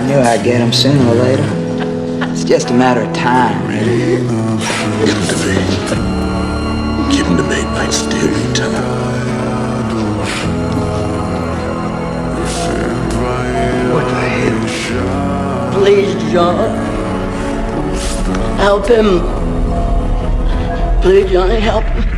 knew I'd get him sooner or later. It's just a matter of time, really. Give him to me. Give him to me. Might still be time. What the hell? Please, John. Help him. Please, Johnny, help him.